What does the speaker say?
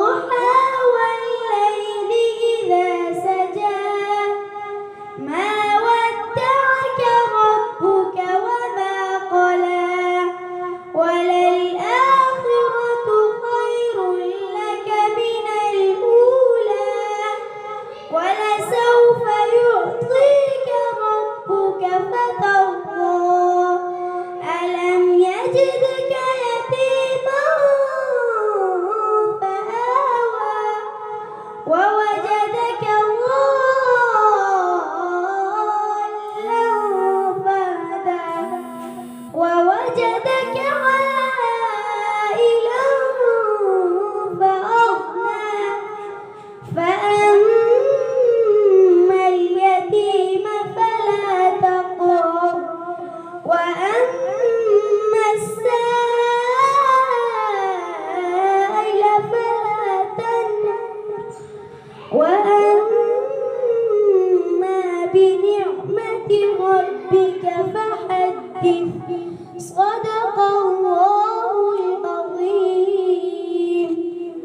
والضحى والليل إذا سجى ما ودعك ربك وما قلى وللآخرة خير لك من الأولى ولسوف يعطيك ربك فترضى ألم يجدك يتيما فآوى ووجدك ضالا فهدى ووجدك عائلا فأغنى فأما اليتيم فلا تقهر وأما السائل فلا تنهر وأما بنعمة ربك فحدث صدق الله.